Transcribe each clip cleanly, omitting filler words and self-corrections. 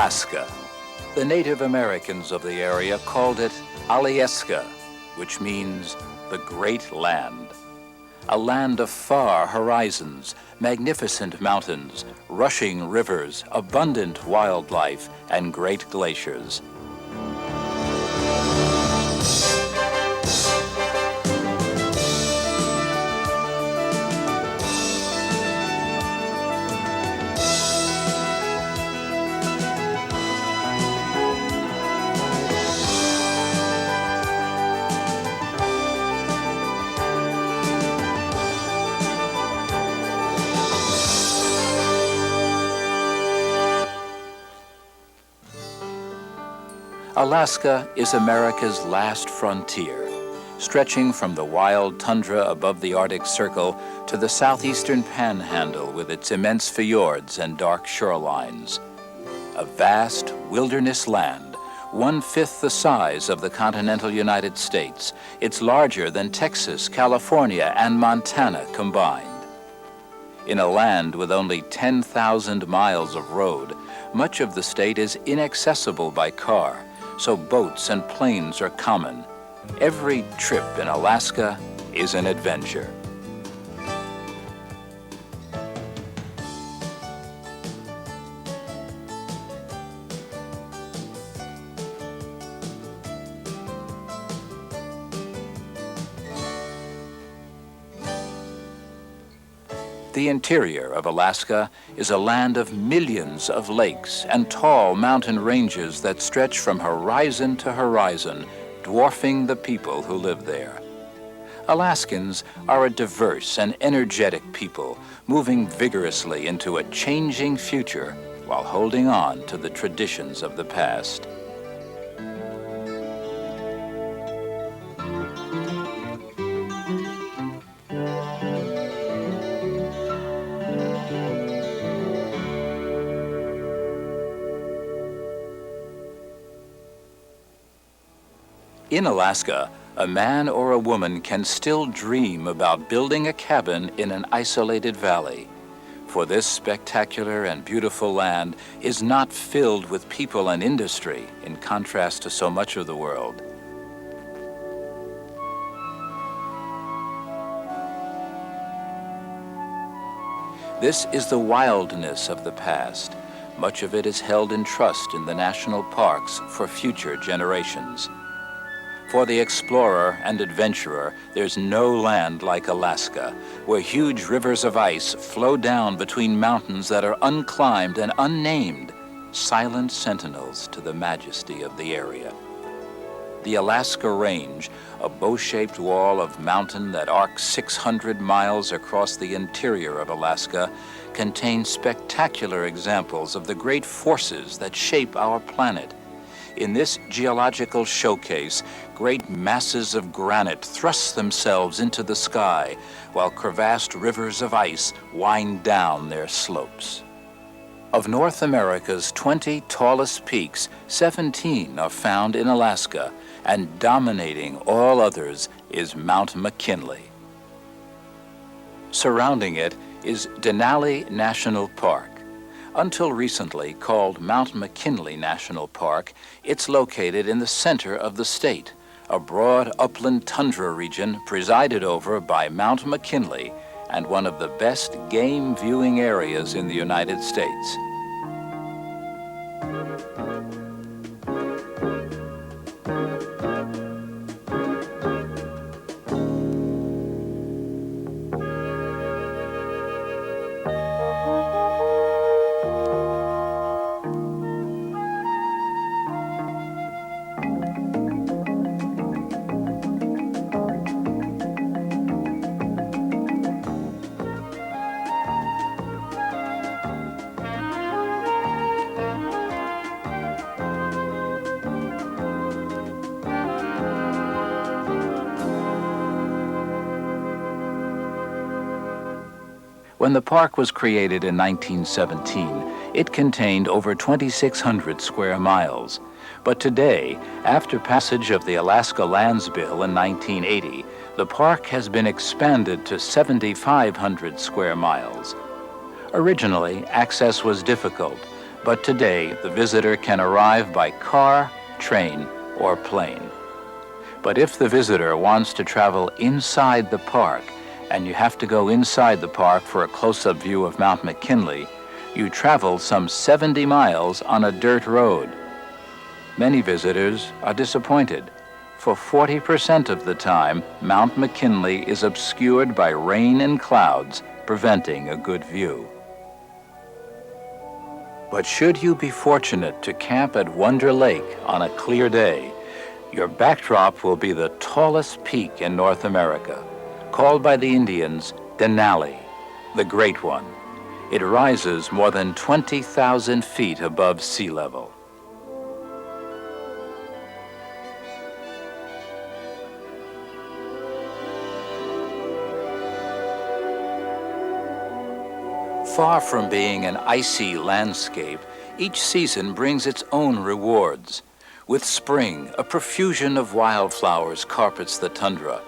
Alaska. The Native Americans of the area called it Alyeska, which means the Great Land. A land of far horizons, magnificent mountains, rushing rivers, abundant wildlife, and great glaciers. Alaska is America's last frontier, stretching from the wild tundra above the Arctic Circle to the southeastern panhandle with its immense fjords and dark shorelines. A vast wilderness land, 1/5 the size of the continental United States. It's larger than Texas, California, and Montana combined. In a land with only 10,000 miles of road, much of the state is inaccessible by car, so boats and planes are common. Every trip in Alaska is an adventure. The interior of Alaska is a land of millions of lakes and tall mountain ranges that stretch from horizon to horizon, dwarfing the people who live there. Alaskans are a diverse and energetic people, moving vigorously into a changing future while holding on to the traditions of the past. In Alaska, a man or a woman can still dream about building a cabin in an isolated valley. For this spectacular and beautiful land is not filled with people and industry, in contrast to so much of the world. This is the wildness of the past. Much of it is held in trust in the national parks for future generations. For the explorer and adventurer, there's no land like Alaska, where huge rivers of ice flow down between mountains that are unclimbed and unnamed, silent sentinels to the majesty of the area. The Alaska Range, a bow-shaped wall of mountain that arcs 600 miles across the interior of Alaska, contains spectacular examples of the great forces that shape our planet. In this geological showcase, great masses of granite thrust themselves into the sky, while crevassed rivers of ice wind down their slopes. Of North America's 20 tallest peaks, 17 are found in Alaska, and dominating all others is Mount McKinley. Surrounding it is Denali National Park. Until recently called Mount McKinley National Park, it's located in the center of the state, a broad upland tundra region presided over by Mount McKinley and one of the best game viewing areas in the United States. When the park was created in 1917, it contained over 2,600 square miles. But today, after passage of the Alaska Lands Bill in 1980, the park has been expanded to 7,500 square miles. Originally, access was difficult, but today the visitor can arrive by car, train, or plane. But if the visitor wants to travel inside the park, and you have to go inside the park for a close-up view of Mount McKinley, you travel some 70 miles on a dirt road. Many visitors are disappointed. For 40% of the time, Mount McKinley is obscured by rain and clouds, preventing a good view. But should you be fortunate to camp at Wonder Lake on a clear day, your backdrop will be the tallest peak in North America, called by the Indians Denali, the Great One. It rises more than 20,000 feet above sea level. Far from being an icy landscape, each season brings its own rewards. With spring, a profusion of wildflowers carpets the tundra,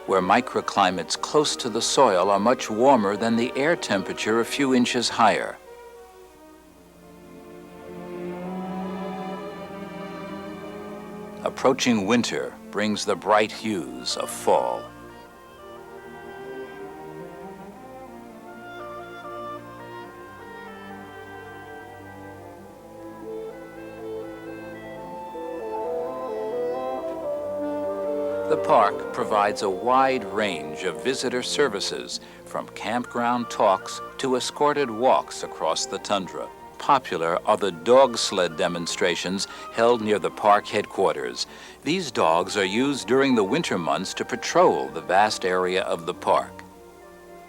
where microclimates close to the soil are much warmer than the air temperature a few inches higher. Approaching winter brings the bright hues of fall. The park provides a wide range of visitor services, from campground talks to escorted walks across the tundra. Popular are the dog sled demonstrations held near the park headquarters. These dogs are used during the winter months to patrol the vast area of the park.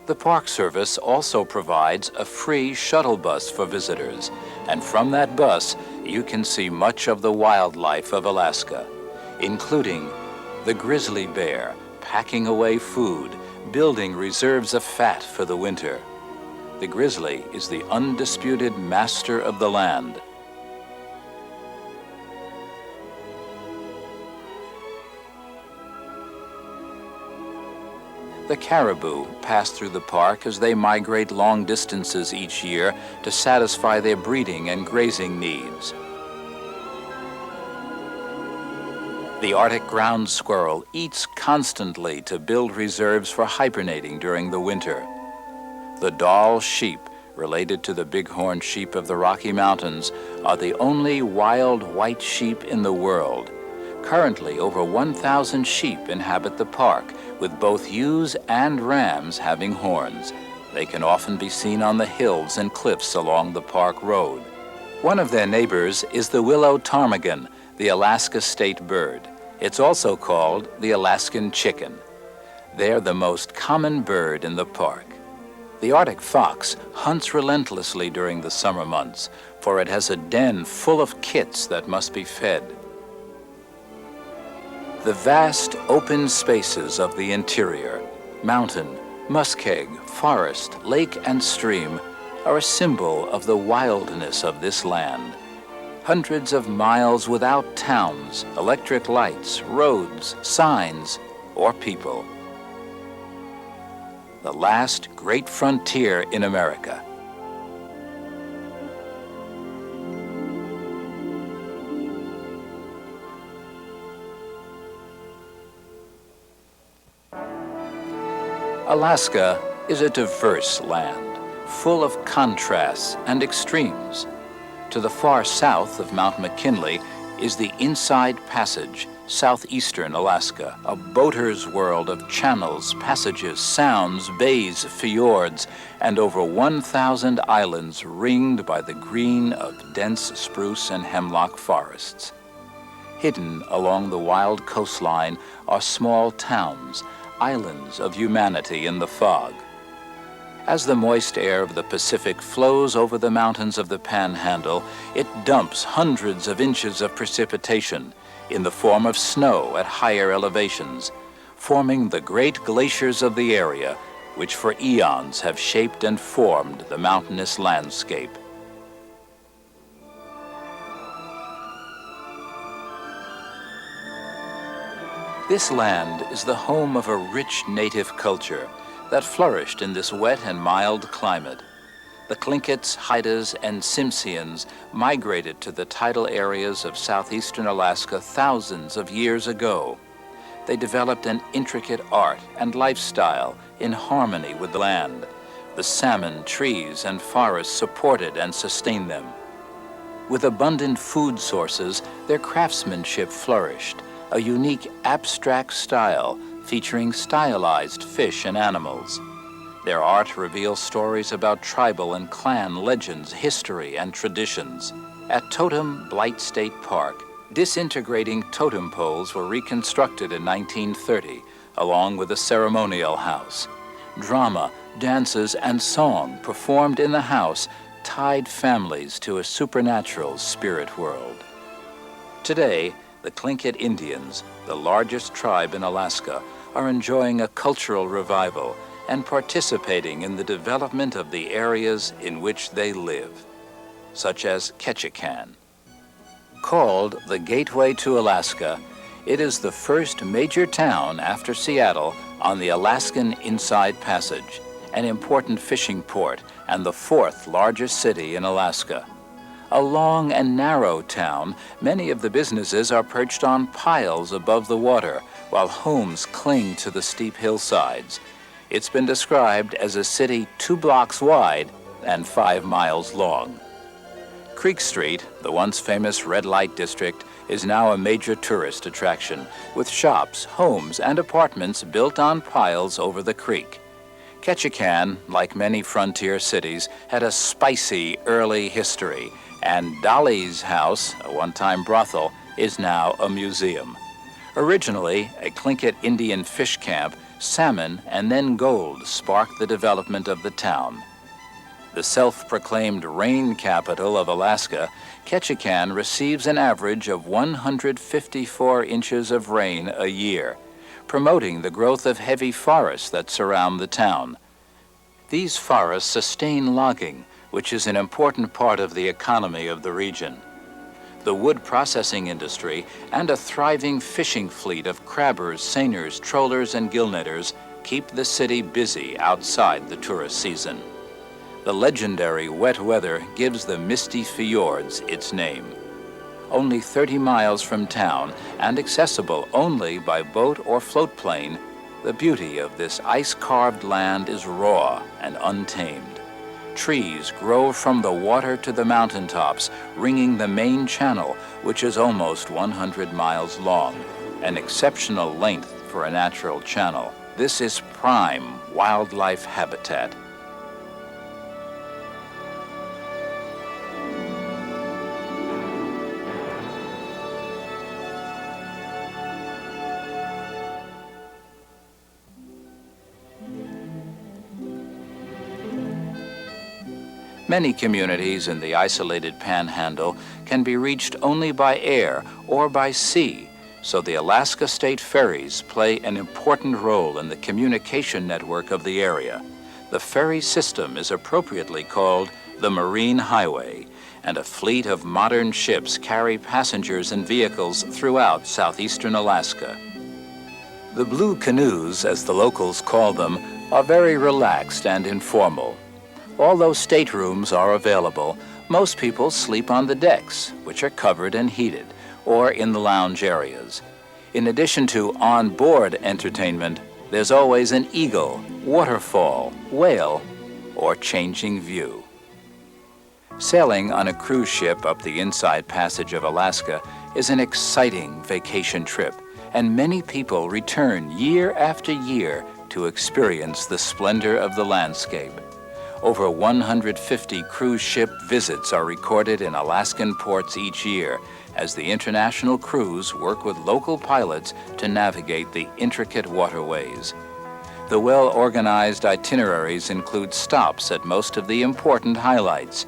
The Park Service also provides a free shuttle bus for visitors, and from that bus you can see much of the wildlife of Alaska, including the grizzly bear, packing away food, building reserves of fat for the winter. The grizzly is the undisputed master of the land. The caribou pass through the park as they migrate long distances each year to satisfy their breeding and grazing needs. The Arctic ground squirrel eats constantly to build reserves for hibernating during the winter. The Dall sheep, related to the bighorn sheep of the Rocky Mountains, are the only wild white sheep in the world. Currently, over 1,000 sheep inhabit the park, with both ewes and rams having horns. They can often be seen on the hills and cliffs along the park road. One of their neighbors is the willow ptarmigan, the Alaska state bird. It's also called the Alaskan chicken. They're the most common bird in the park. The Arctic fox hunts relentlessly during the summer months, for it has a den full of kits that must be fed. The vast open spaces of the interior, mountain, muskeg, forest, lake, and stream, are a symbol of the wildness of this land. Hundreds of miles without towns, electric lights, roads, signs, or people. The last great frontier in America. Alaska is a diverse land, full of contrasts and extremes. To the far south of Mount McKinley is the Inside Passage, southeastern Alaska, a boater's world of channels, passages, sounds, bays, fjords, and over 1,000 islands ringed by the green of dense spruce and hemlock forests. Hidden along the wild coastline are small towns, islands of humanity in the fog. As the moist air of the Pacific flows over the mountains of the Panhandle, it dumps hundreds of inches of precipitation in the form of snow at higher elevations, forming the great glaciers of the area, which for eons have shaped and formed the mountainous landscape. This land is the home of a rich native culture that flourished in this wet and mild climate. The Tlinkits, Haidas, and Tsimshians migrated to the tidal areas of southeastern Alaska thousands of years ago. They developed an intricate art and lifestyle in harmony with the land. The salmon, trees, and forests supported and sustained them. With abundant food sources, their craftsmanship flourished, a unique abstract style featuring stylized fish and animals. Their art reveals stories about tribal and clan legends, history, and traditions. At Totem Blight State Park, disintegrating totem poles were reconstructed in 1930, along with a ceremonial house. Drama, dances, and song performed in the house tied families to a supernatural spirit world. Today, the Tlingit Indians, the largest tribe in Alaska, are enjoying a cultural revival and participating in the development of the areas in which they live, such as Ketchikan. Called the Gateway to Alaska, it is the first major town after Seattle on the Alaskan Inside Passage, an important fishing port and the fourth largest city in Alaska. A long and narrow town, many of the businesses are perched on piles above the water, while homes cling to the steep hillsides. It's been described as a city 2 blocks wide and 5 miles long. Creek Street, the once famous red light district, is now a major tourist attraction, with shops, homes, and apartments built on piles over the creek. Ketchikan, like many frontier cities, had a spicy early history, and Dolly's house, a one-time brothel, is now a museum. Originally a Tlingit Indian fish camp, salmon and then gold sparked the development of the town. The self-proclaimed rain capital of Alaska, Ketchikan receives an average of 154 inches of rain a year, promoting the growth of heavy forests that surround the town. These forests sustain logging, which is an important part of the economy of the region. The wood processing industry and a thriving fishing fleet of crabbers, seiners, trollers, and gillnetters keep the city busy outside the tourist season. The legendary wet weather gives the misty fjords its name. Only 30 miles from town and accessible only by boat or float plane, the beauty of this ice-carved land is raw and untamed. Trees grow from the water to the mountaintops, ringing the main channel, which is almost 100 miles long, an exceptional length for a natural channel. This is prime wildlife habitat. Many communities in the isolated Panhandle can be reached only by air or by sea, so the Alaska State Ferries play an important role in the communication network of the area. The ferry system is appropriately called the Marine Highway, and a fleet of modern ships carry passengers and vehicles throughout southeastern Alaska. The blue canoes, as the locals call them, are very relaxed and informal. Although staterooms are available, most people sleep on the decks, which are covered and heated, or in the lounge areas. In addition to on-board entertainment, there's always an eagle, waterfall, whale, or changing view. Sailing on a cruise ship up the Inside Passage of Alaska is an exciting vacation trip, and many people return year after year to experience the splendor of the landscape. Over 150 cruise ship visits are recorded in Alaskan ports each year as the international crews work with local pilots to navigate the intricate waterways. The well-organized itineraries include stops at most of the important highlights.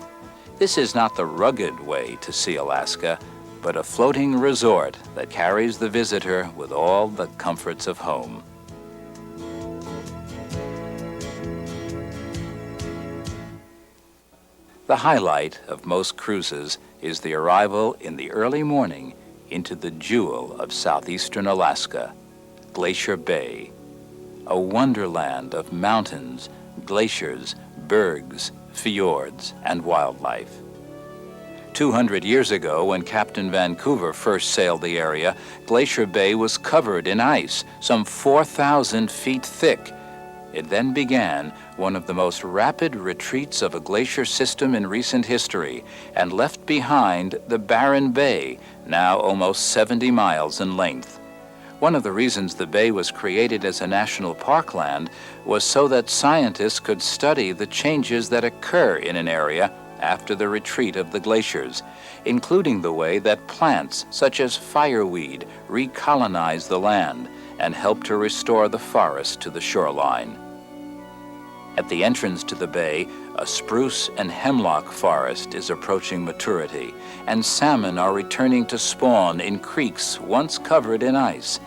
This is not the rugged way to see Alaska, but a floating resort that carries the visitor with all the comforts of home. The highlight of most cruises is the arrival in the early morning into the jewel of southeastern Alaska, Glacier Bay, a wonderland of mountains, glaciers, bergs, fjords, and wildlife. 200 years ago, when Captain Vancouver first sailed the area, Glacier Bay was covered in ice, some 4,000 feet thick. It then began one of the most rapid retreats of a glacier system in recent history and left behind the barren bay, now almost 70 miles in length. One of the reasons the bay was created as a national parkland was so that scientists could study the changes that occur in an area after the retreat of the glaciers, including the way that plants such as fireweed recolonize the land and help to restore the forest to the shoreline. At the entrance to the bay, a spruce and hemlock forest is approaching maturity, and salmon are returning to spawn in creeks once covered in ice.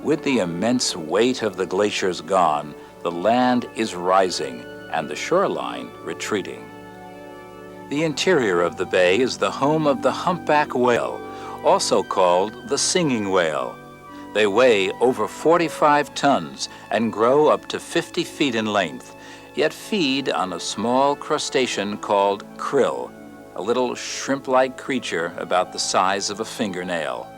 With the immense weight of the glaciers gone, the land is rising and the shoreline retreating. The interior of the bay is the home of the humpback whale, also called the singing whale. They weigh over 45 tons and grow up to 50 feet in length, yet feed on a small crustacean called krill, a little shrimp-like creature about the size of a fingernail.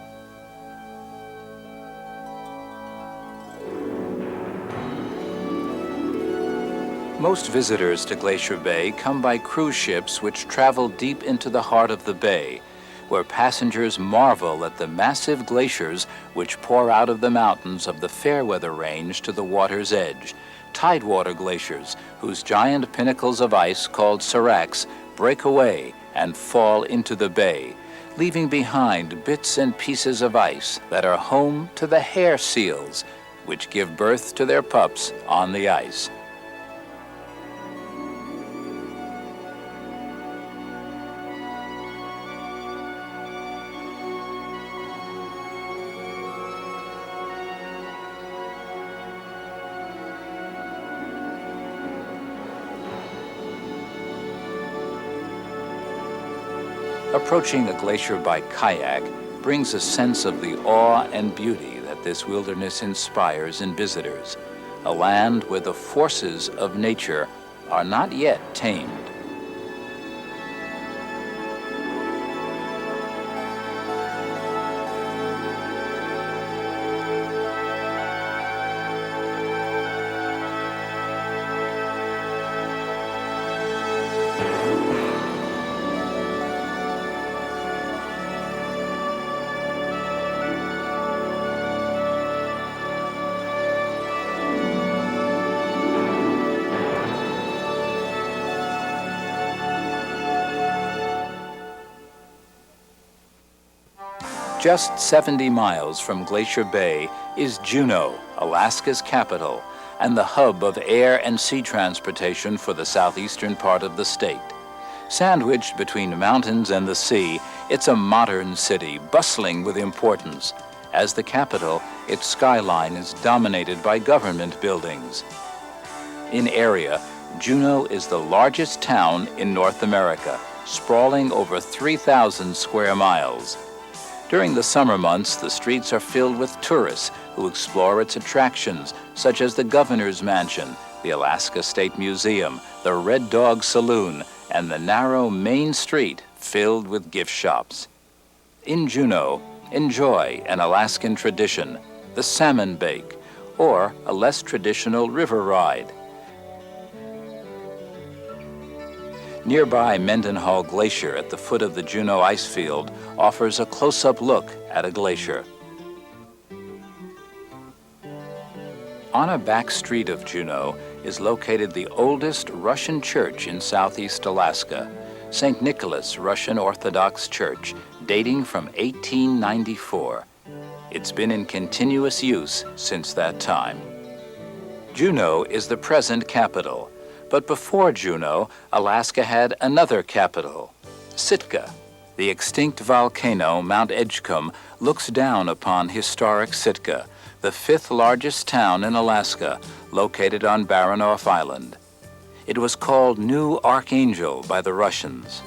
Most visitors to Glacier Bay come by cruise ships which travel deep into the heart of the bay, where passengers marvel at the massive glaciers which pour out of the mountains of the Fairweather Range to the water's edge, tidewater glaciers whose giant pinnacles of ice called seracs break away and fall into the bay, leaving behind bits and pieces of ice that are home to the hair seals, which give birth to their pups on the ice. Approaching a glacier by kayak brings a sense of the awe and beauty that this wilderness inspires in visitors, a land where the forces of nature are not yet tamed. Just 70 miles from Glacier Bay is Juneau, Alaska's capital, and the hub of air and sea transportation for the southeastern part of the state. Sandwiched between mountains and the sea, it's a modern city bustling with importance. As the capital, its skyline is dominated by government buildings. In area, Juneau is the largest town in North America, sprawling over 3,000 square miles. During the summer months, the streets are filled with tourists who explore its attractions, such as the Governor's Mansion, the Alaska State Museum, the Red Dog Saloon, and the narrow Main Street filled with gift shops. In Juneau, enjoy an Alaskan tradition, the salmon bake, or a less traditional river ride. Nearby Mendenhall Glacier at the foot of the Juneau ice field offers a close-up look at a glacier. On a back street of Juneau is located the oldest Russian church in southeast Alaska, St. Nicholas Russian Orthodox Church, dating from 1894. It's been in continuous use since that time. Juneau is the present capital. But before Juneau, Alaska had another capital, Sitka. The extinct volcano, Mount Edgecumbe, looks down upon historic Sitka, the fifth largest town in Alaska, located on Baranof Island. It was called New Archangel by the Russians.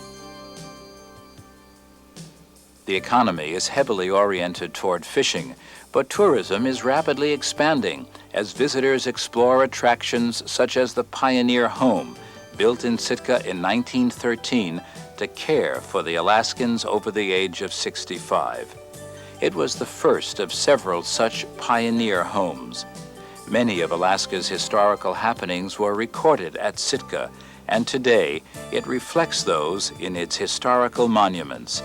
The economy is heavily oriented toward fishing, but tourism is rapidly expanding as visitors explore attractions such as the Pioneer Home, built in Sitka in 1913 to care for the Alaskans over the age of 65. It was the first of several such pioneer homes. Many of Alaska's historical happenings were recorded at Sitka, and today it reflects those in its historical monuments.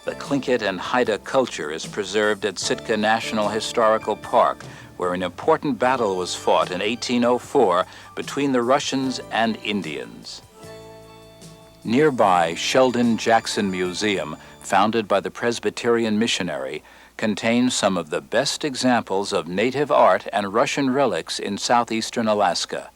The Tlingit and Haida culture is preserved at Sitka National Historical Park, where an important battle was fought in 1804 between the Russians and Indians. Nearby Sheldon Jackson Museum, founded by the Presbyterian missionary, contains some of the best examples of native art and Russian relics in southeastern Alaska.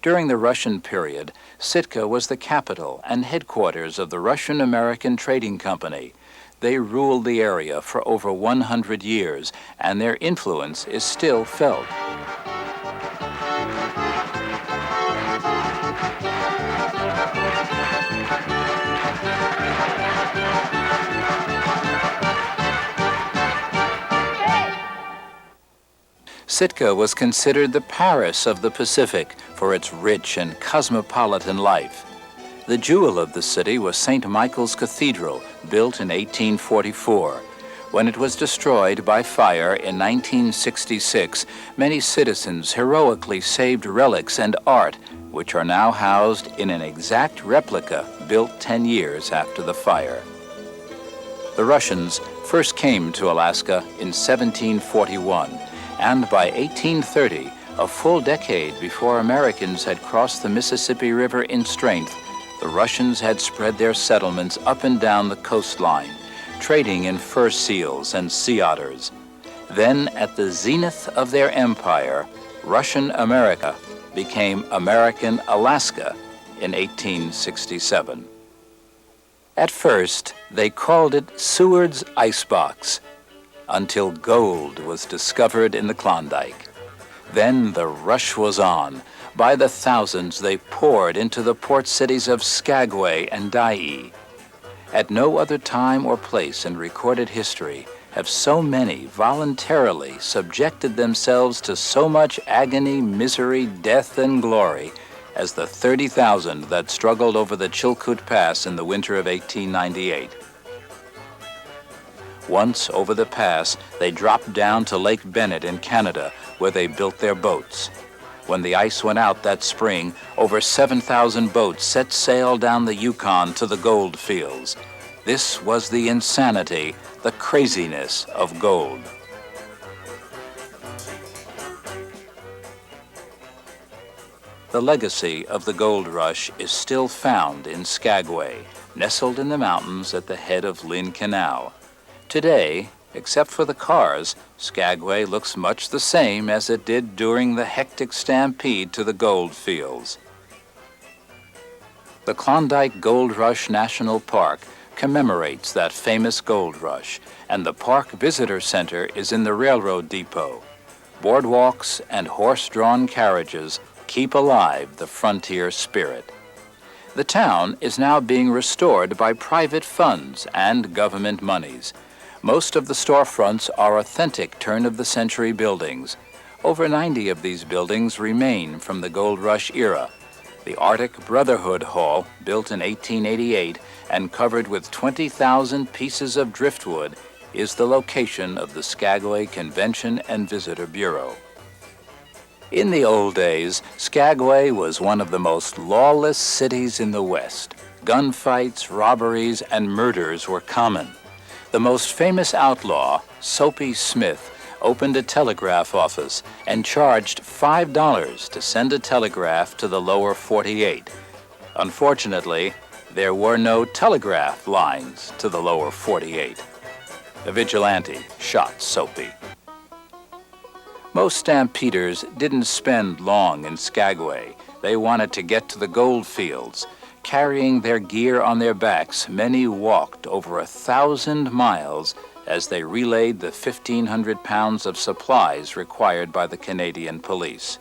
During the Russian period, Sitka was the capital and headquarters of the Russian-American Trading Company. They ruled the area for over 100 years, and their influence is still felt. Sitka was considered the Paris of the Pacific for its rich and cosmopolitan life. The jewel of the city was St. Michael's Cathedral, built in 1844. When it was destroyed by fire in 1966, many citizens heroically saved relics and art, which are now housed in an exact replica built 10 years after the fire. The Russians first came to Alaska in 1741, and by 1830, a full decade before Americans had crossed the Mississippi River in strength, the Russians had spread their settlements up and down the coastline, trading in fur seals and sea otters. Then, at the zenith of their empire, Russian America became American Alaska in 1867. At first, they called it Seward's Icebox, until gold was discovered in the Klondike. Then the rush was on. By the thousands, they poured into the port cities of Skagway and Dyea. At no other time or place in recorded history have so many voluntarily subjected themselves to so much agony, misery, death, and glory as the 30,000 that struggled over the Chilkoot Pass in the winter of 1898. Once over the pass, they dropped down to Lake Bennett in Canada, where they built their boats. When the ice went out that spring, over 7,000 boats set sail down the Yukon to the gold fields. This was the insanity, the craziness of gold. The legacy of the gold rush is still found in Skagway, nestled in the mountains at the head of Lynn Canal. Today, except for the cars, Skagway looks much the same as it did during the hectic stampede to the gold fields. The Klondike Gold Rush National Park commemorates that famous gold rush, and the Park Visitor Center is in the railroad depot. Boardwalks and horse-drawn carriages keep alive the frontier spirit. The town is now being restored by private funds and government monies. Most of the storefronts are authentic turn-of-the-century buildings. Over 90 of these buildings remain from the Gold Rush era. The Arctic Brotherhood Hall, built in 1888 and covered with 20,000 pieces of driftwood, is the location of the Skagway Convention and Visitor Bureau. In the old days, Skagway was one of the most lawless cities in the West. Gunfights, robberies, and murders were common. The most famous outlaw, Soapy Smith, opened a telegraph office and charged $5 to send a telegraph to the lower 48. Unfortunately, there were no telegraph lines to the lower 48. A vigilante shot Soapy. Most stampeders didn't spend long in Skagway. They wanted to get to the gold fields. Carrying their gear on their backs, many walked over 1,000 miles as they relayed the 1,500 pounds of supplies required by the Canadian police.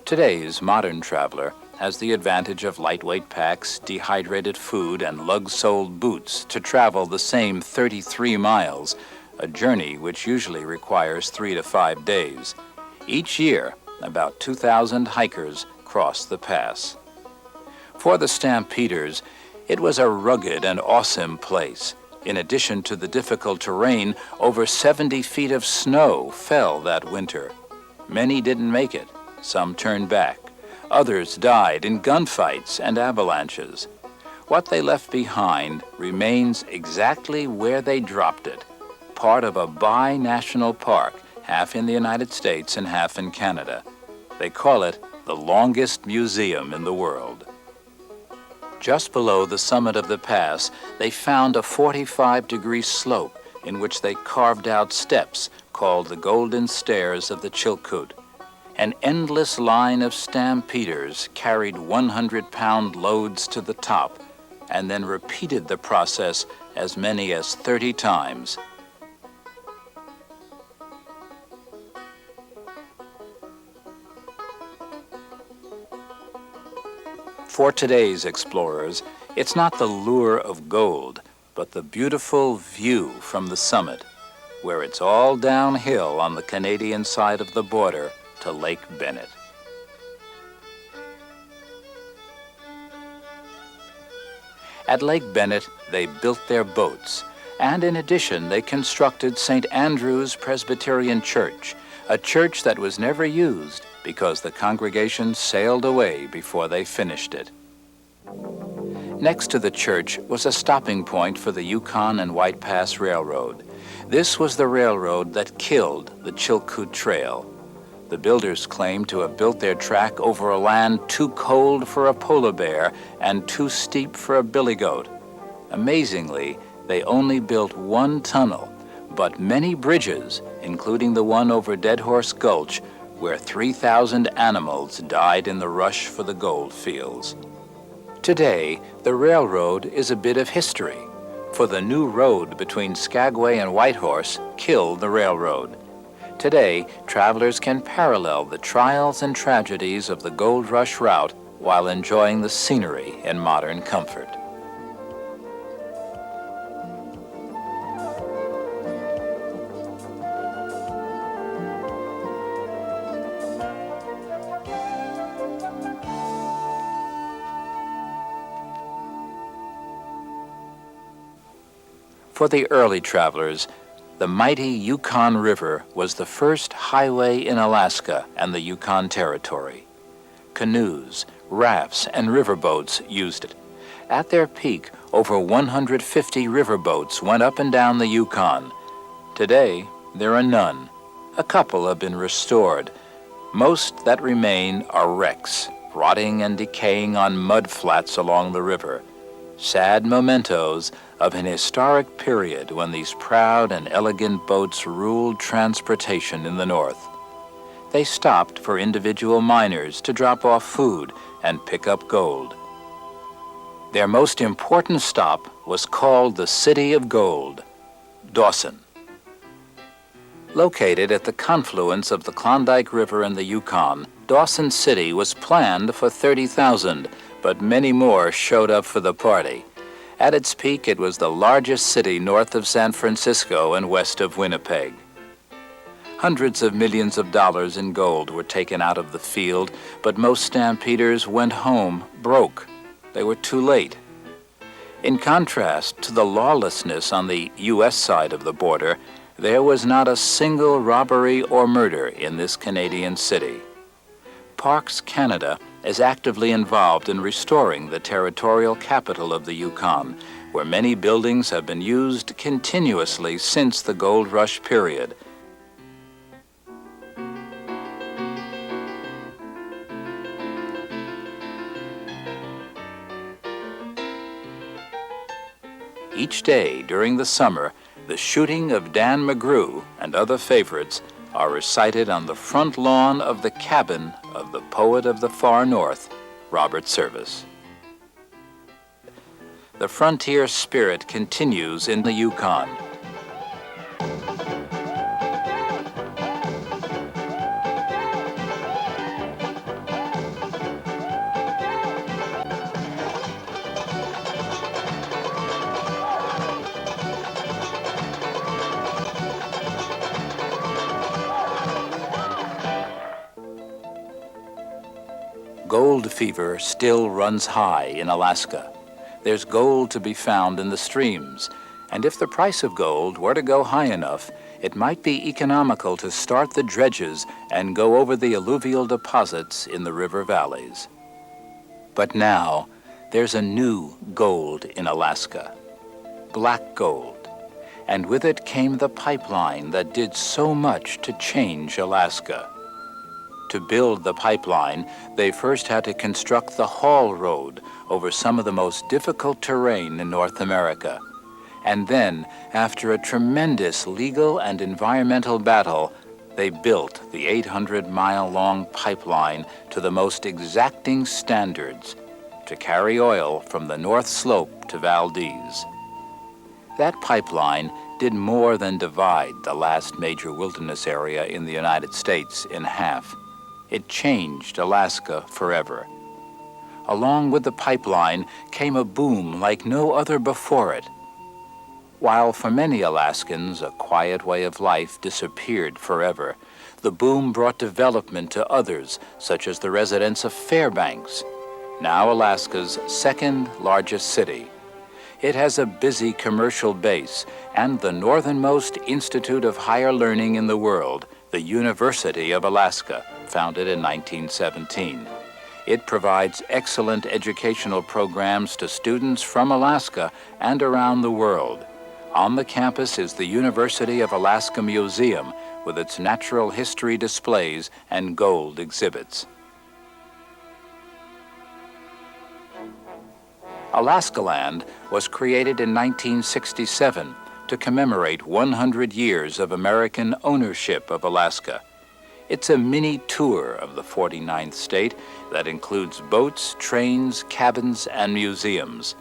Today's modern traveler has the advantage of lightweight packs, dehydrated food, and lug-soled boots to travel the same 33 miles, a journey which usually requires 3 to 5 days. Each year, about 2,000 hikers cross the pass. For the Stampeders, it was a rugged and awesome place. In addition to the difficult terrain, over 70 feet of snow fell that winter. Many didn't make it. Some turned back. Others died in gunfights and avalanches. What they left behind remains exactly where they dropped it, part of a bi-national park, half in the United States and half in Canada. They call it the longest museum in the world. Just below the summit of the pass, they found a 45-degree slope in which they carved out steps called the Golden Stairs of the Chilkoot. An endless line of stampeders carried 100-pound loads to the top and then repeated the process as many as 30 times. For today's explorers, it's not the lure of gold, but the beautiful view from the summit, where it's all downhill on the Canadian side of the border to Lake Bennett. At Lake Bennett, they built their boats, and in addition, they constructed St. Andrew's Presbyterian Church, a church that was never used because the congregation sailed away before they finished it. Next to the church was a stopping point for the Yukon and White Pass Railroad. This was the railroad that killed the Chilkoot Trail. The builders claimed to have built their track over a land too cold for a polar bear and too steep for a billy goat. Amazingly, they only built one tunnel, but many bridges, including the one over Dead Horse Gulch, where 3,000 animals died in the rush for the gold fields. Today, the railroad is a bit of history, for the new road between Skagway and Whitehorse killed the railroad. Today, travelers can parallel the trials and tragedies of the gold rush route while enjoying the scenery in modern comfort. For the early travelers, the mighty Yukon River was the first highway in Alaska and the Yukon Territory. Canoes, rafts, and riverboats used it. At their peak, over 150 riverboats went up and down the Yukon. Today, there are none. A couple have been restored. Most that remain are wrecks, rotting and decaying on mud flats along the river. Sad mementos of an historic period when these proud and elegant boats ruled transportation in the north. They stopped for individual miners to drop off food and pick up gold. Their most important stop was called the City of Gold, Dawson. Located at the confluence of the Klondike River and the Yukon, Dawson City was planned for 30,000, but many more showed up for the party. At its peak, it was the largest city north of San Francisco and west of Winnipeg. Hundreds of millions of dollars in gold were taken out of the field, but most stampeders went home broke. They were too late. In contrast to the lawlessness on the U.S. side of the border, there was not a single robbery or murder in this Canadian city. Parks Canada is actively involved in restoring the territorial capital of the Yukon, where many buildings have been used continuously since the gold rush period. Each day during the summer, the shooting of Dan McGrew and other favorites are recited on the front lawn of the cabin of the poet of the far north, Robert Service. The frontier spirit continues in the Yukon. gold fever still runs high in Alaska. There's gold to be found in the streams, and if the price of gold were to go high enough, it might be economical to start the dredges and go over the alluvial deposits in the river valleys. But now, there's a new gold in Alaska, black gold. And with it came the pipeline that did so much to change Alaska. To build the pipeline, they first had to construct the haul road over some of the most difficult terrain in North America. And then, after a tremendous legal and environmental battle, they built the 800-mile-long pipeline to the most exacting standards to carry oil from the North Slope to Valdez. That pipeline did more than divide the last major wilderness area in the United States in half. It changed Alaska forever. Along with the pipeline came a boom like no other before it. While for many Alaskans a quiet way of life disappeared forever, the boom brought development to others, such as the residents of Fairbanks, now Alaska's second largest city. It has a busy commercial base and the northernmost institute of higher learning in the world, the University of Alaska, founded in 1917. It provides excellent educational programs to students from Alaska and around the world. On the campus is the University of Alaska Museum with its natural history displays and gold exhibits. Alaskaland was created in 1967 to commemorate 100 years of American ownership of Alaska. It's a mini tour of the 49th state that includes boats, trains, cabins, and museums.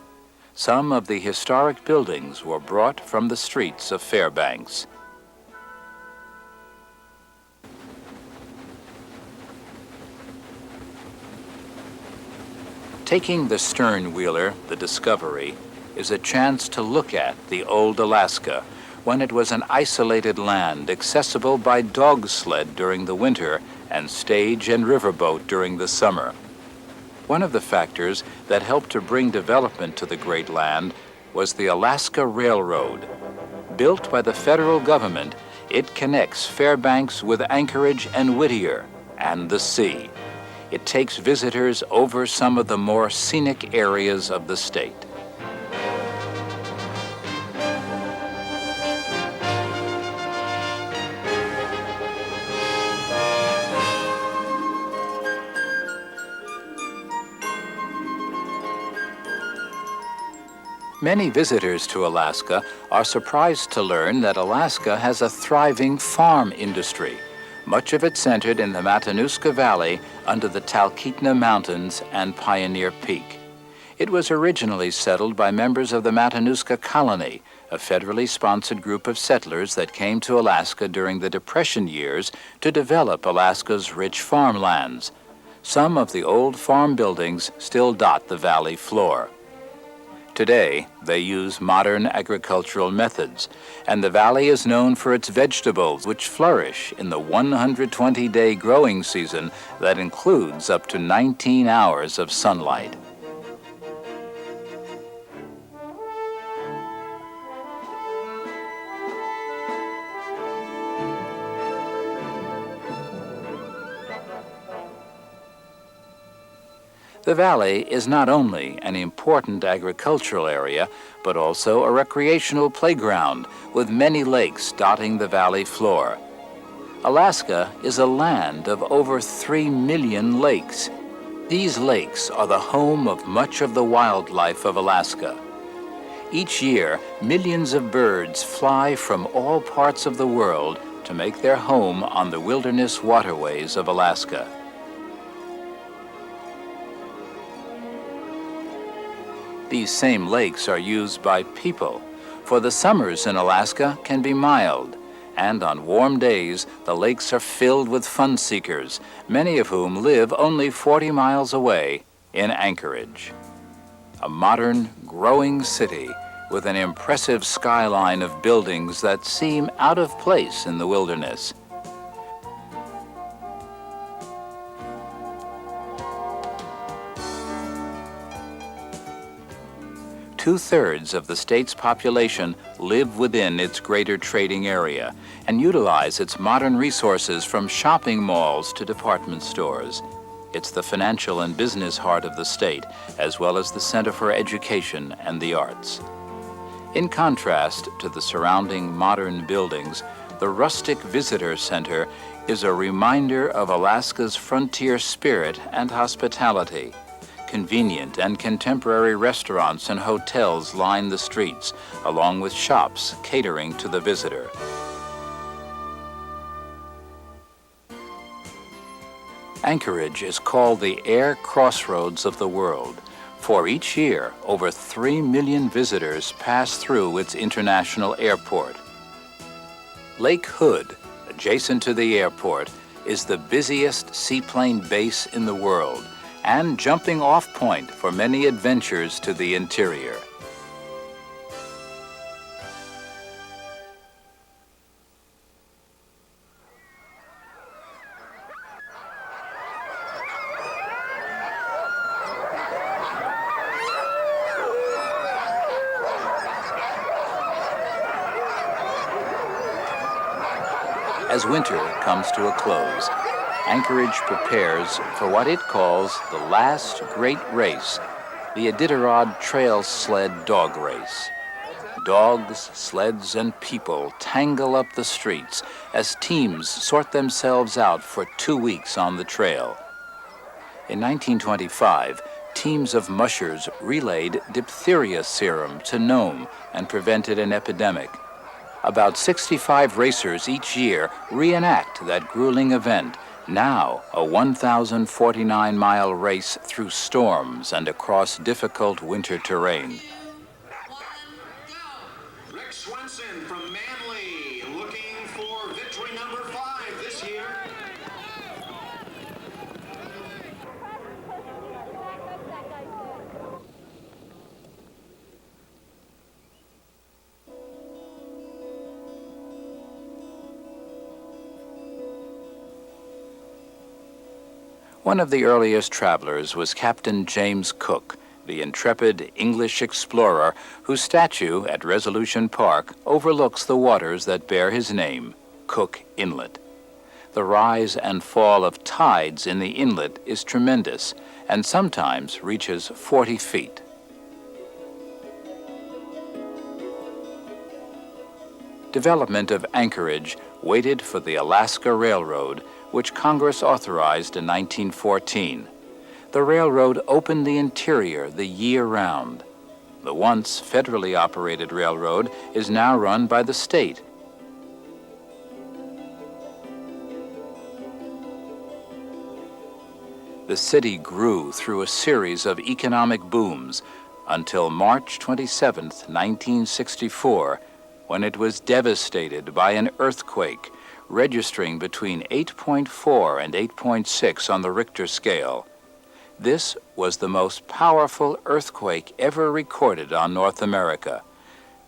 Some of the historic buildings were brought from the streets of Fairbanks. Taking the stern-wheeler, the Discovery, is a chance to look at the old Alaska when it was an isolated land accessible by dog sled during the winter and stage and riverboat during the summer. One of the factors that helped to bring development to the great land was the Alaska Railroad. Built by the federal government, it connects Fairbanks with Anchorage and Whittier and the sea. It takes visitors over some of the more scenic areas of the state. Many visitors to Alaska are surprised to learn that Alaska has a thriving farm industry, much of it centered in the Matanuska Valley under the Talkeetna Mountains and Pioneer Peak. It was originally settled by members of the Matanuska Colony, a federally sponsored group of settlers that came to Alaska during the Depression years to develop Alaska's rich farmlands. Some of the old farm buildings still dot the valley floor. Today, they use modern agricultural methods, and the valley is known for its vegetables, which flourish in the 120-day growing season that includes up to 19 hours of sunlight. The valley is not only an important agricultural area, but also a recreational playground with many lakes dotting the valley floor. Alaska is a land of over 3 million lakes. These lakes are the home of much of the wildlife of Alaska. Each year, millions of birds fly from all parts of the world to make their home on the wilderness waterways of Alaska. These same lakes are used by people, for the summers in Alaska can be mild, and on warm days, the lakes are filled with fun seekers, many of whom live only 40 miles away in Anchorage. A modern, growing city with an impressive skyline of buildings that seem out of place in the wilderness. 2/3 of the state's population live within its greater trading area and utilize its modern resources from shopping malls to department stores. It's the financial and business heart of the state, as well as the center for education and the arts. In contrast to the surrounding modern buildings, the rustic visitor center is a reminder of Alaska's frontier spirit and hospitality. Convenient and contemporary restaurants and hotels line the streets, along with shops catering to the visitor. Anchorage is called the air crossroads of the world, for each year over 3 million visitors pass through its international airport. Lake Hood, adjacent to the airport, is the busiest seaplane base in the world and jumping off point for many adventures to the interior. As winter comes to a close, Anchorage prepares for what it calls the last great race, the Iditarod Trail Sled Dog Race. Dogs, sleds, and people tangle up the streets as teams sort themselves out for 2 weeks on the trail. In 1925, teams of mushers relayed diphtheria serum to Nome and prevented an epidemic. About 65 racers each year reenact that grueling event, now a 1,049-mile race through storms and across difficult winter terrain. Rick Swenson from Manly, looking for victory number 5 this year. One of the earliest travelers was Captain James Cook, the intrepid English explorer whose statue at Resolution Park overlooks the waters that bear his name, Cook Inlet. The rise and fall of tides in the inlet is tremendous and sometimes reaches 40 feet. Development of Anchorage waited for the Alaska Railroad, which Congress authorized in 1914. The railroad opened the interior the year round. The once federally operated railroad is now run by the state. The city grew through a series of economic booms until March 27, 1964, when it was devastated by an earthquake, registering between 8.4 and 8.6 on the Richter scale. This was the most powerful earthquake ever recorded on North America.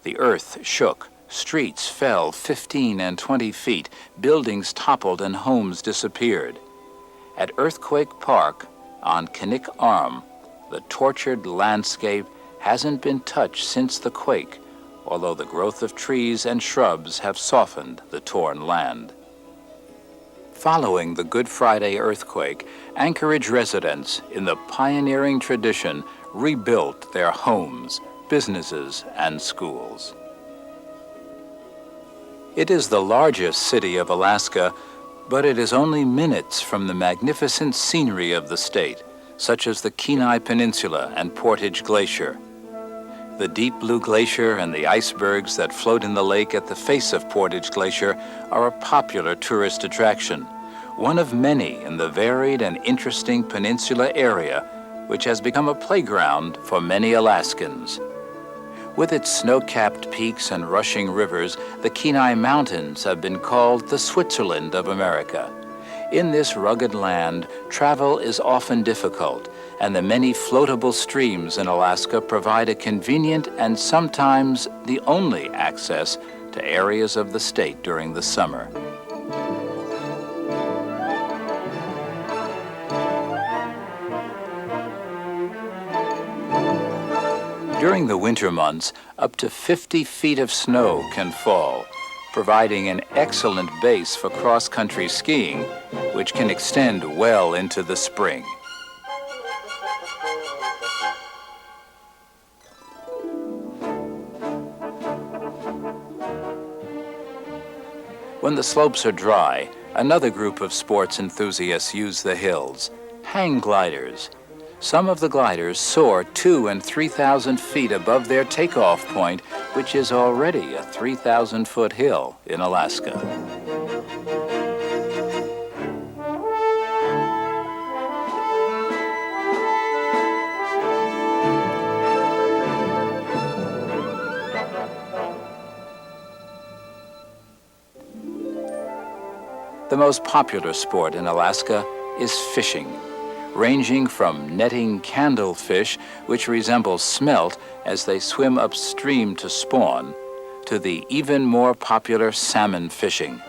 The earth shook, streets fell 15 and 20 feet, buildings toppled and homes disappeared. At Earthquake Park on Knik Arm, the tortured landscape hasn't been touched since the quake, although the growth of trees and shrubs have softened the torn land. Following the Good Friday earthquake, Anchorage residents, in the pioneering tradition, rebuilt their homes, businesses, and schools. It is the largest city of Alaska, but it is only minutes from the magnificent scenery of the state, such as the Kenai Peninsula and Portage Glacier. The deep blue glacier and the icebergs that float in the lake at the face of Portage Glacier are a popular tourist attraction, one of many in the varied and interesting peninsula area, which has become a playground for many Alaskans. With its snow-capped peaks and rushing rivers, the Kenai Mountains have been called the Switzerland of America. In this rugged land, travel is often difficult, and the many floatable streams in Alaska provide a convenient and sometimes the only access to areas of the state during the summer. During the winter months, up to 50 feet of snow can fall, providing an excellent base for cross-country skiing, which can extend well into the spring. When the slopes are dry, another group of sports enthusiasts use the hills, hang gliders. Some of the gliders soar 2,000 and 3,000 feet above their takeoff point, which is already a 3,000-foot hill in Alaska. The most popular sport in Alaska is fishing, ranging from netting candlefish, which resemble smelt as they swim upstream to spawn, to the even more popular salmon fishing.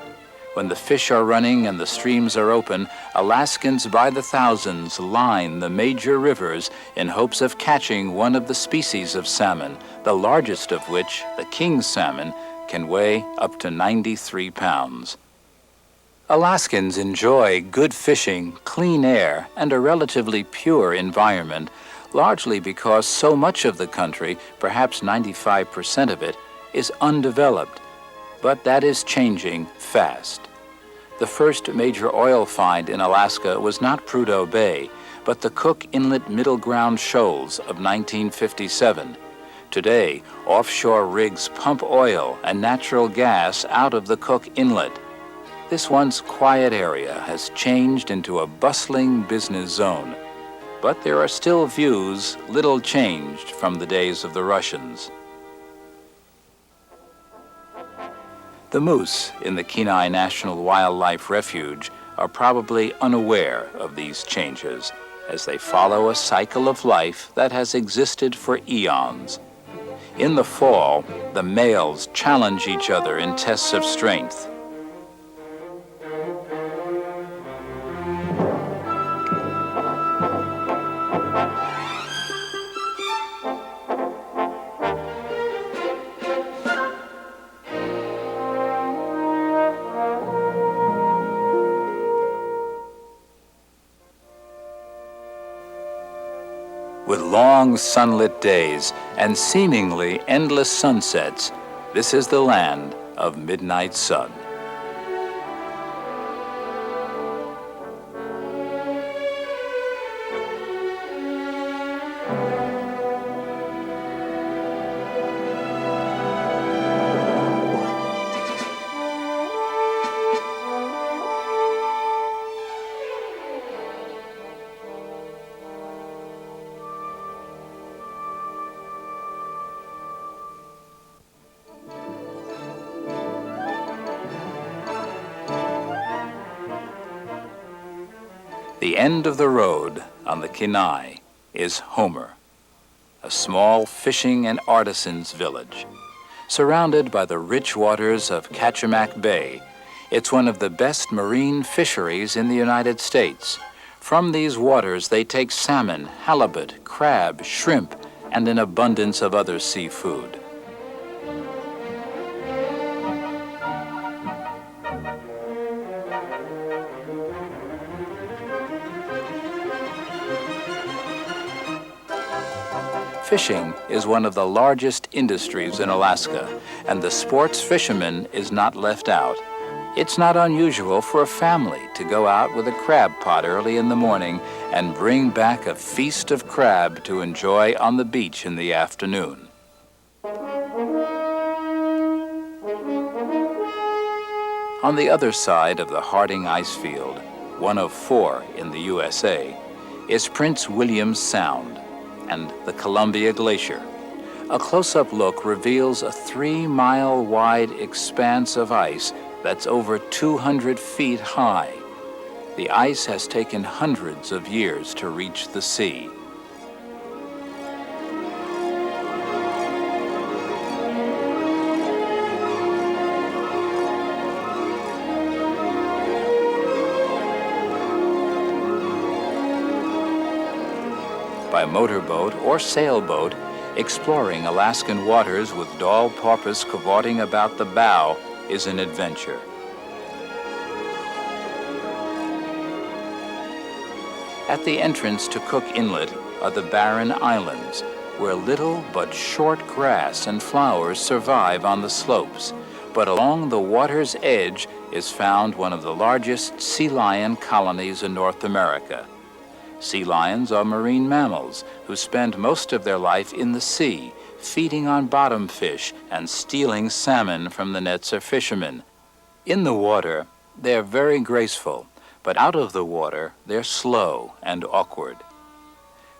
When the fish are running and the streams are open, Alaskans by the thousands line the major rivers in hopes of catching one of the species of salmon, the largest of which, the king salmon, can weigh up to 93 pounds. Alaskans enjoy good fishing, clean air, and a relatively pure environment, largely because so much of the country, perhaps 95% of it, is undeveloped. But that is changing fast. The first major oil find in Alaska was not Prudhoe Bay, but the Cook Inlet Middle Ground Shoals of 1957. Today, offshore rigs pump oil and natural gas out of the Cook Inlet. This once quiet area has changed into a bustling business zone, but there are still views little changed from the days of the Russians. The moose in the Kenai National Wildlife Refuge are probably unaware of these changes, as they follow a cycle of life that has existed for eons. In the fall, the males challenge each other in tests of strength. With long sunlit days and seemingly endless sunsets, this is the land of midnight sun. The end of the road on the Kenai is Homer, a small fishing and artisans village. Surrounded by the rich waters of Kachemak Bay, it's one of the best marine fisheries in the United States. From these waters, they take salmon, halibut, crab, shrimp, and an abundance of other seafood. Fishing is one of the largest industries in Alaska, and the sports fisherman is not left out. It's not unusual for a family to go out with a crab pot early in the morning and bring back a feast of crab to enjoy on the beach in the afternoon. On the other side of the Harding ice field, one of 4 in the USA, is Prince William Sound and the Columbia Glacier. A close-up look reveals a 3-mile-wide expanse of ice that's over 200 feet high. The ice has taken hundreds of years to reach the sea. By motorboat or sailboat, Exploring Alaskan waters with doll porpoise cavorting about the bow is an adventure. At the entrance to Cook Inlet are the Barren Islands, where little but short grass and flowers survive on the slopes. But along the water's edge is found one of the largest sea lion colonies in North America. Sea lions are marine mammals who spend most of their life in the sea, feeding on bottom fish and stealing salmon from the nets of fishermen. In the water, they're very graceful, but out of the water, they're slow and awkward.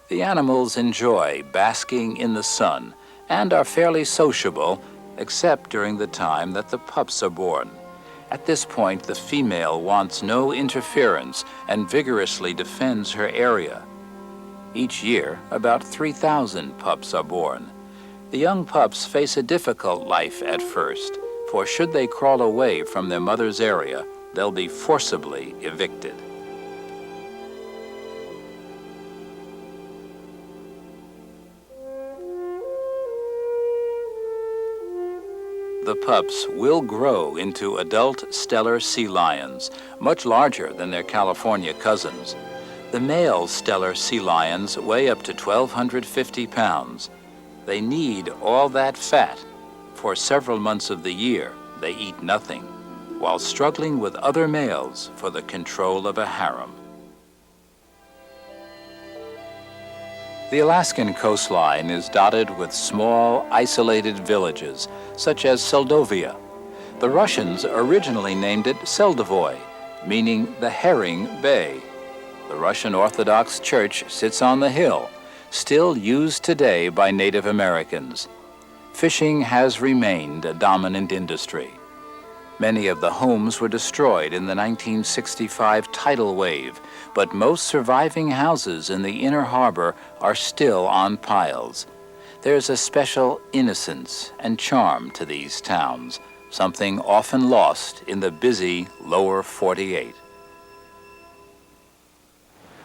The animals enjoy basking in the sun and are fairly sociable, except during the time that the pups are born. At this point, the female wants no interference and vigorously defends her area. Each year, about 3,000 pups are born. The young pups face a difficult life at first, for should they crawl away from their mother's area, they'll be forcibly evicted. The pups will grow into adult Steller sea lions, much larger than their California cousins. The male Steller sea lions weigh up to 1,250 pounds. They need all that fat. For several months of the year, they eat nothing, while struggling with other males for the control of a harem. The Alaskan coastline is dotted with small, isolated villages, such as Seldovia. The Russians originally named it Seldovoy, meaning the Herring Bay. The Russian Orthodox Church sits on the hill, still used today by Native Americans. Fishing has remained a dominant industry. Many of the homes were destroyed in the 1965 tidal wave, but most surviving houses in the inner harbor are still on piles. There's a special innocence and charm to these towns, something often lost in the busy lower 48.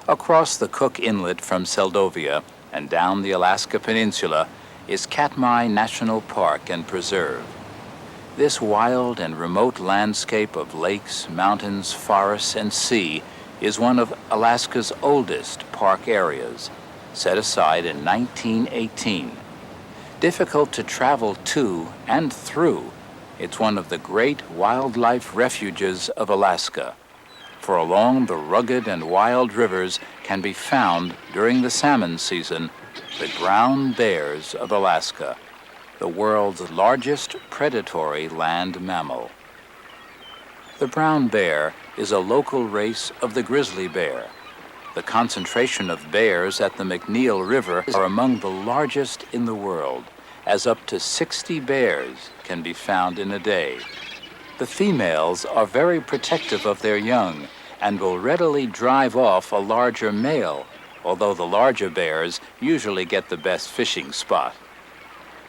Across the Cook Inlet from Seldovia and down the Alaska Peninsula is Katmai National Park and Preserve. This wild and remote landscape of lakes, mountains, forests, and sea is one of Alaska's oldest park areas, set aside in 1918. Difficult to travel to and through, it's one of the great wildlife refuges of Alaska. For along the rugged and wild rivers can be found, during the salmon season, the brown bears of Alaska, the world's largest predatory land mammal. The brown bear is a local race of the grizzly bear. The concentration of bears at the McNeil River are among the largest in the world, as up to 60 bears can be found in a day. The females are very protective of their young and will readily drive off a larger male, although the larger bears usually get the best fishing spot.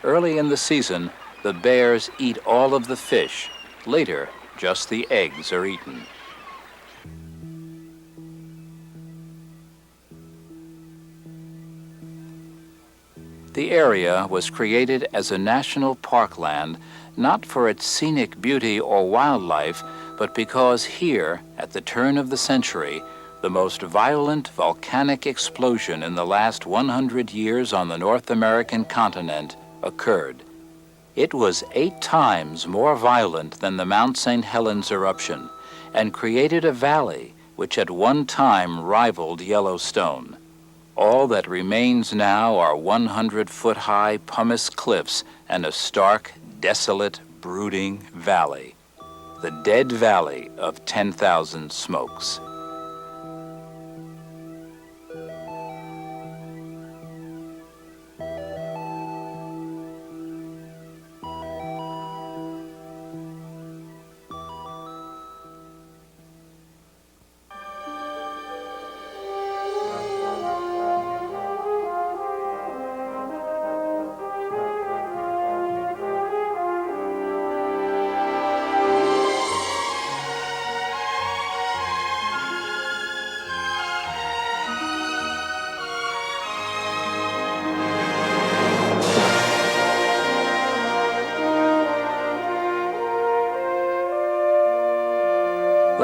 Early in the season, the bears eat all of the fish. Later, just the eggs are eaten. The area was created as a national parkland, not for its scenic beauty or wildlife, but because here, at the turn of the century, the most violent volcanic explosion in the last 100 years on the North American continent occurred. It was 8 times more violent than the Mount St. Helens eruption and created a valley which at one time rivaled Yellowstone. All that remains now are 100-foot-high pumice cliffs and a stark, desolate, brooding valley. The Dead Valley of 10,000 Smokes.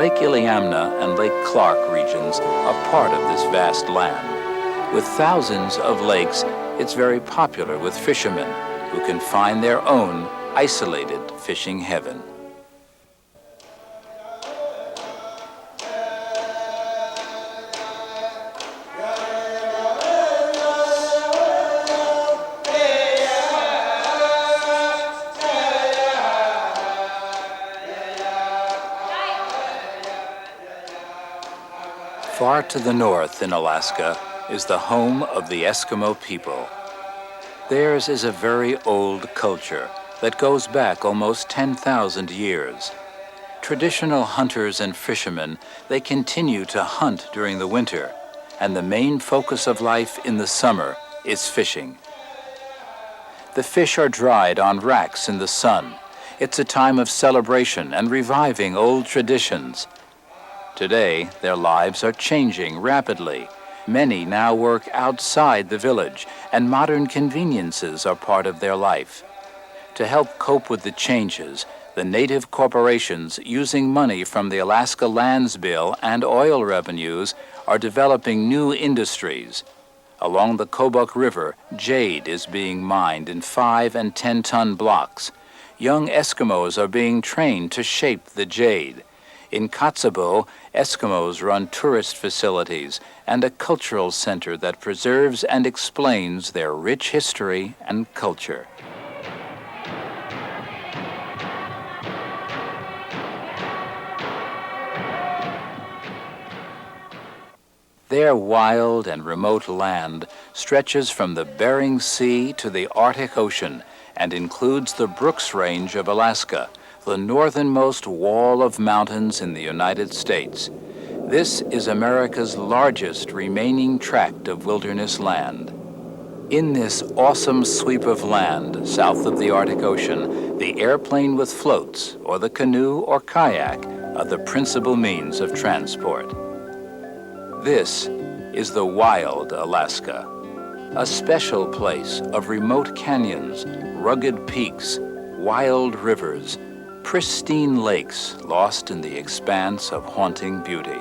Lake Iliamna and Lake Clark regions are part of this vast land. With thousands of lakes, it's very popular with fishermen who can find their own isolated fishing heaven. Far to the north in Alaska is the home of the Eskimo people. Theirs is a very old culture that goes back almost 10,000 years. Traditional hunters and fishermen, they continue to hunt during the winter, and the main focus of life in the summer is fishing. The fish are dried on racks in the sun. It's a time of celebration and reviving old traditions. Today, their lives are changing rapidly. Many now work outside the village, and modern conveniences are part of their life. To help cope with the changes, the native corporations using money from the Alaska Lands Bill and oil revenues are developing new industries. Along the Kobuk River, jade is being mined in 5- and 10-ton blocks. Young Eskimos are being trained to shape the jade. In Kotzebue, Eskimos run tourist facilities and a cultural center that preserves and explains their rich history and culture. Their wild and remote land stretches from the Bering Sea to the Arctic Ocean and includes the Brooks Range of Alaska, the northernmost wall of mountains in the United States. This is America's largest remaining tract of wilderness land. In this awesome sweep of land south of the Arctic Ocean, the airplane with floats or the canoe or kayak are the principal means of transport. This is the wild Alaska, a special place of remote canyons, rugged peaks, wild rivers, pristine lakes lost in the expanse of haunting beauty.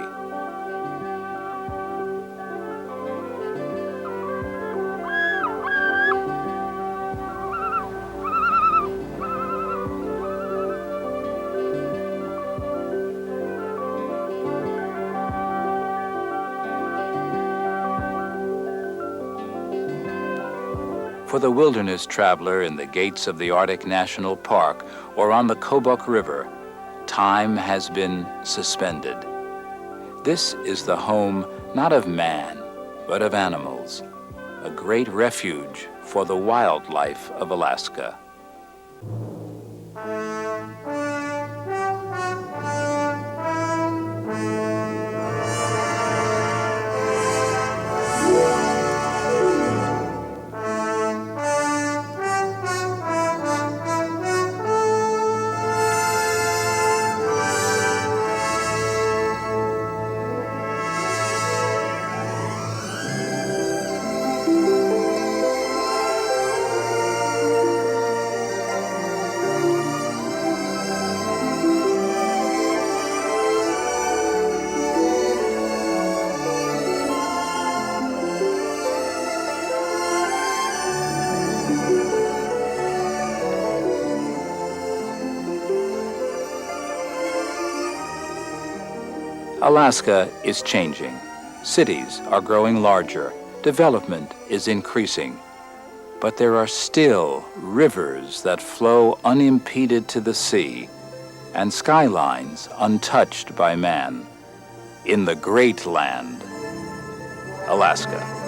For the wilderness traveler in the gates of the Arctic National Park or on the Kobuk River, time has been suspended. This is the home not of man, but of animals, a great refuge for the wildlife of Alaska. Alaska is changing. Cities are growing larger. Development is increasing. But there are still rivers that flow unimpeded to the sea and skylines untouched by man in the great land, Alaska.